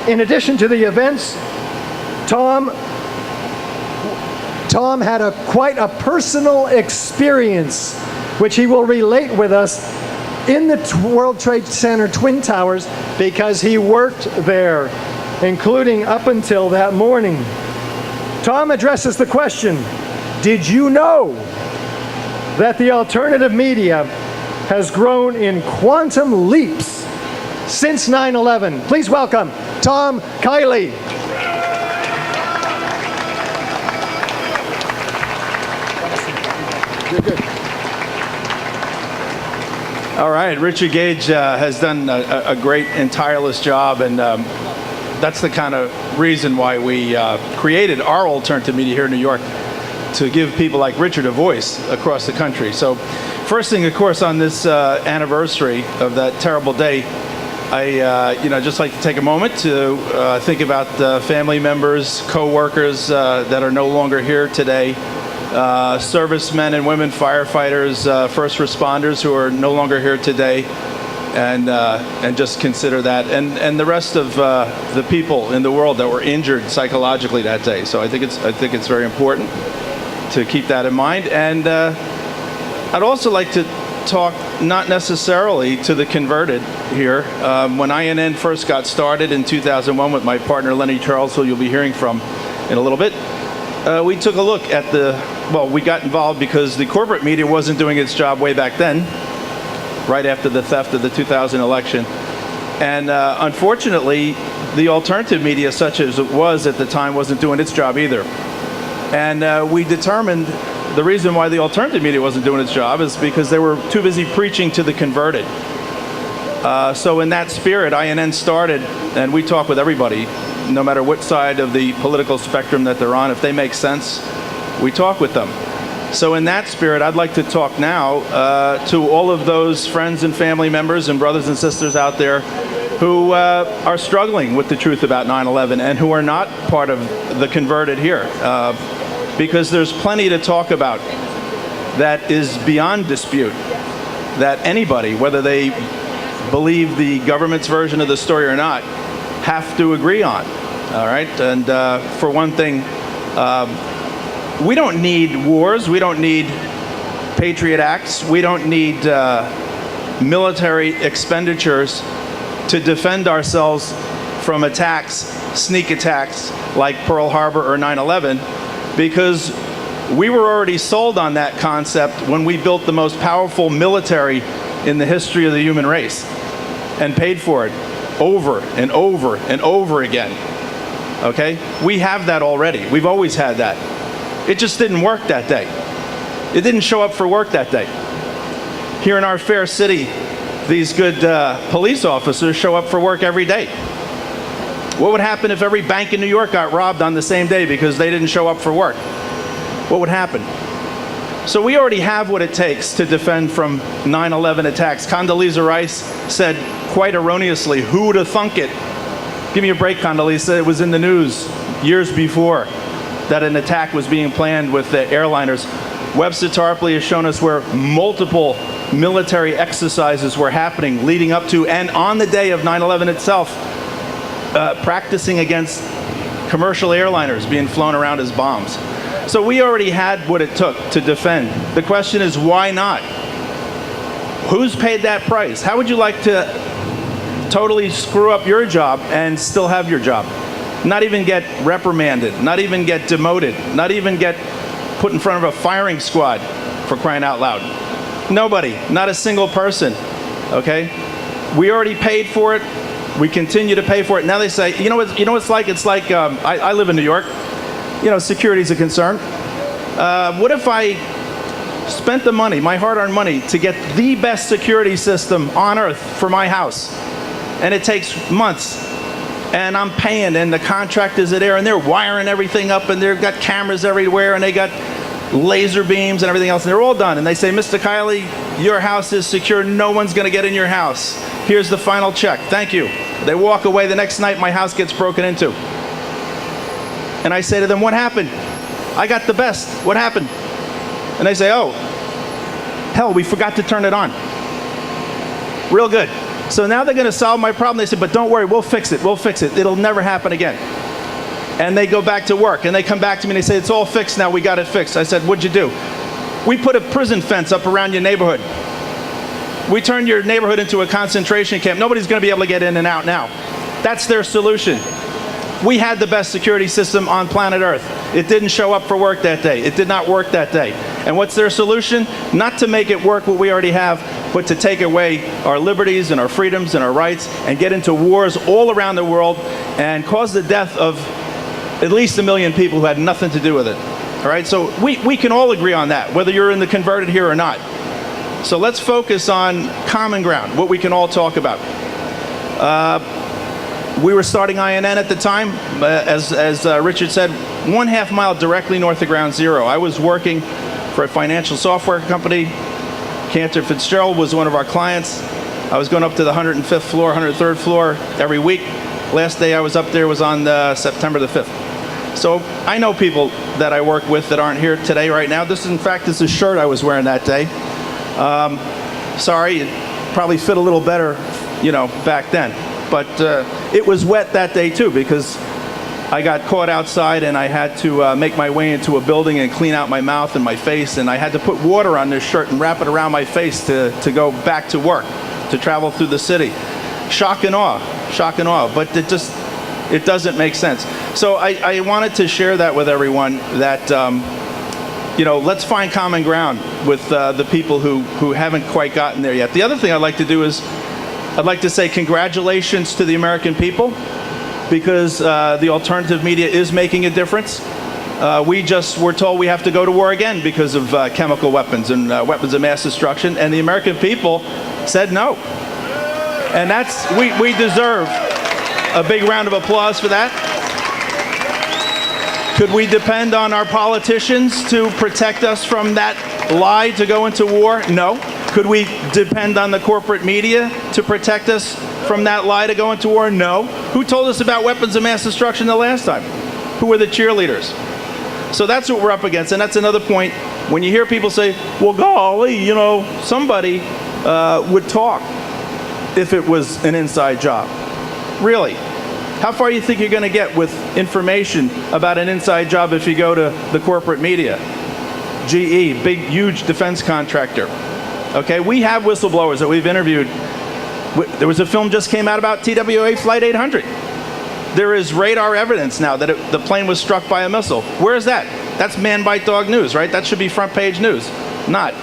In addition to the events, Tom had quite a personal experience, which he will relate with us in the World Trade Center Twin Towers, because he worked there, including up until that morning. Tom addresses the question, did you know that the alternative media has grown in quantum leaps since 9/11? Please welcome Tom Kiely. You're good. All right, Richard Gage has done a great and tireless job, and that's the kind of reason why we created our alternative media here in New York, to give people like Richard a voice across the country. So first thing, of course, on this anniversary of that terrible day, I just like to take a moment to think about family members, co-workers that are no longer here today, servicemen and women, firefighters, first responders who are no longer here today, and just consider that, and the rest of the people in the world that were injured psychologically that day. So I think it's very important to keep that in mind. And I'd also like to talk not necessarily to the converted here. When INN first got started in 2001 with my partner Lenny Charles, who you'll be hearing from in a little bit, we took a look at we got involved because the corporate media wasn't doing its job way back then, right after the theft of the 2000 election. And unfortunately, the alternative media, such as it was at the time, wasn't doing its job either. And we determined the reason why the alternative media wasn't doing its job is because they were too busy preaching to the converted. So in that spirit, INN started, and we talk with everybody, no matter what side of the political spectrum that they're on. If they make sense, we talk with them. So in that spirit, I'd like to talk now to all of those friends and family members and brothers and sisters out there who are struggling with the truth about 9/11 and who are not part of the converted here. Because there's plenty to talk about that is beyond dispute, that anybody, whether they believe the government's version of the story or not, have to agree on. All right? And for one thing, we don't need wars. We don't need Patriot Acts. We don't need military expenditures to defend ourselves from attacks, sneak attacks like Pearl Harbor or 9/11, because we were already sold on that concept when we built the most powerful military in the history of the human race and paid for it over and over and over again. Okay? We have that already. We've always had that. It just didn't work that day. It didn't show up for work that day. Here in our fair city, these good police officers show up for work every day. What would happen if every bank in New York got robbed on the same day because they didn't show up for work? What would happen? So we already have what it takes to defend from 9/11 attacks. Condoleezza Rice said quite erroneously, "Who would have thunk it?" Give me a break, Condoleezza. It was in the news years before that an attack was being planned with the airliners. Webster Tarpley has shown us where multiple military exercises were happening leading up to and on the day of 9/11 itself, practicing against commercial airliners being flown around as bombs. So we already had what it took to defend. The question is, why not? Who's paid that price? How would you like to totally screw up your job and still have your job? Not even get reprimanded, not even get demoted, not even get put in front of a firing squad, for crying out loud. Nobody, not a single person, okay? We already paid for it. We continue to pay for it. Now they say, you know what it's like? It's like, I live in New York. You know, security is a concern. What if I spent the money, my hard-earned money, to get the best security system on earth for my house, and it takes months, and I'm paying, and the contractors are there, and they're wiring everything up, and they've got cameras everywhere, and they got laser beams and everything else, and they're all done, and they say, Mr. Kiely, your house is secure, no one's going to get in your house. Here's the final check, thank you. They walk away, the next night my house gets broken into. And I say to them, what happened? I got the best, what happened? And they say, oh, hell, we forgot to turn it on. Real good. So now they're going to solve my problem. They said, but don't worry, we'll fix it. We'll fix it. It'll never happen again. And they go back to work, and they come back to me, and they say, it's all fixed now. We got it fixed. I said, what'd you do? We put a prison fence up around your neighborhood. We turned your neighborhood into a concentration camp. Nobody's going to be able to get in and out now. That's their solution. We had the best security system on planet Earth. It didn't show up for work that day. It did not work that day. And what's their solution? Not to make it work what we already have, but to take away our liberties and our freedoms and our rights and get into wars all around the world and cause the death of at least 1 million people who had nothing to do with it. All right, so we can all agree on that, whether you're in the converted here or not. So let's focus on common ground, what we can all talk about. We were starting INN at the time, as Richard said, 1/2 mile directly north of Ground Zero. I was working for a financial software company. Cantor Fitzgerald was one of our clients. I was going up to the 105th floor, 103rd floor every week. Last day I was up there was on September the 5th. So I know people that I work with that aren't here today right now. This is, in fact, this is a shirt I was wearing that day. Sorry, it probably fit a little better, you know, back then. But it was wet that day too, because I got caught outside and I had to make my way into a building and clean out my mouth and my face, and I had to put water on this shirt and wrap it around my face to go back to work, to travel through the city. Shock and awe, but it doesn't make sense. So I wanted to share that with everyone, that you know, let's find common ground with the people who haven't quite gotten there yet. The other thing I'd like to do is I'd like to say congratulations to the American people, because the alternative media is making a difference. We just were told we have to go to war again because of chemical weapons and weapons of mass destruction, and the American people said no. And that's, we deserve a big round of applause for that. Could we depend on our politicians to protect us from that lie to go into war? No. Could we depend on the corporate media to protect us from that lie to go into war? No. Who told us about weapons of mass destruction the last time? Who were the cheerleaders? So that's what we're up against, and that's another point. When you hear people say, well, golly, you know, somebody would talk if it was an inside job. Really? How far do you think you're going to get with information about an inside job if you go to the corporate media? GE, big, huge defense contractor. Okay, we have whistleblowers that we've interviewed. There was a film just came out about TWA Flight 800. There is radar evidence now that the plane was struck by a missile. Where is that? That's man bite dog news, right? That should be front page news. Not.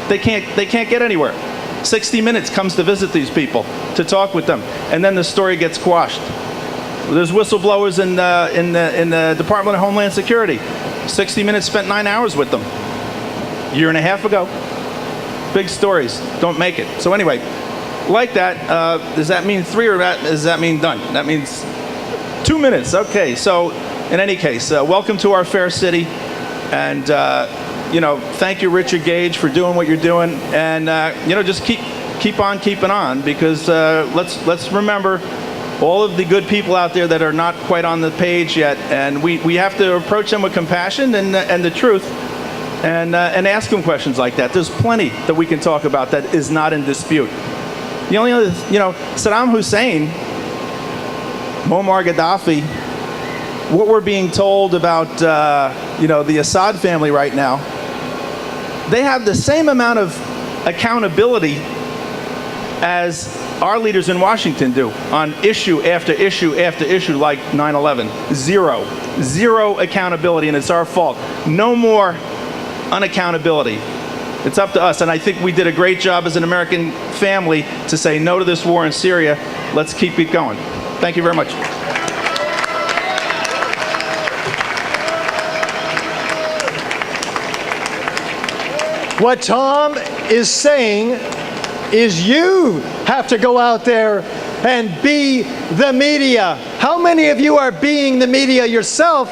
They can't get anywhere. 60 Minutes comes to visit these people, to talk with them, and then the story gets quashed. There's whistleblowers in the Department of Homeland Security. 60 Minutes spent 9 hours with them a year and a half ago. Big stories don't make it. So anyway, like that, does that mean 3 or does that mean done? That means 2 minutes. Okay, so in any case, welcome to our fair city, and you know, thank you, Richard Gage, for doing what you're doing, and you know, just keep on keeping on, because let's remember all of the good people out there that are not quite on the page yet, and we have to approach them with compassion and the truth, and ask them questions like that. There's plenty that we can talk about that is not in dispute. The only other, you know, Saddam Hussein, Muammar Gaddafi, what we're being told about, you know, the Assad family right now, they have the same amount of accountability as our leaders in Washington do on issue after issue after issue like 9/11. Zero accountability, and it's our fault. No more unaccountability. It's up to us, and I think we did a great job as an American family to say no to this war in Syria. Let's keep it going. Thank you very much. What Tom is saying is you have to go out there and be the media. How many of you are being the media yourself?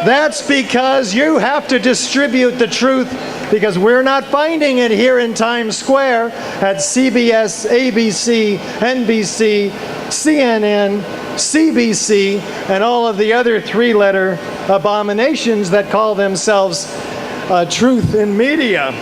That's because you have to distribute the truth, because we're not finding it here in Times Square at CBS, ABC, NBC, CNN, CBC, and all of the other 3-letter abominations that call themselves truth in media.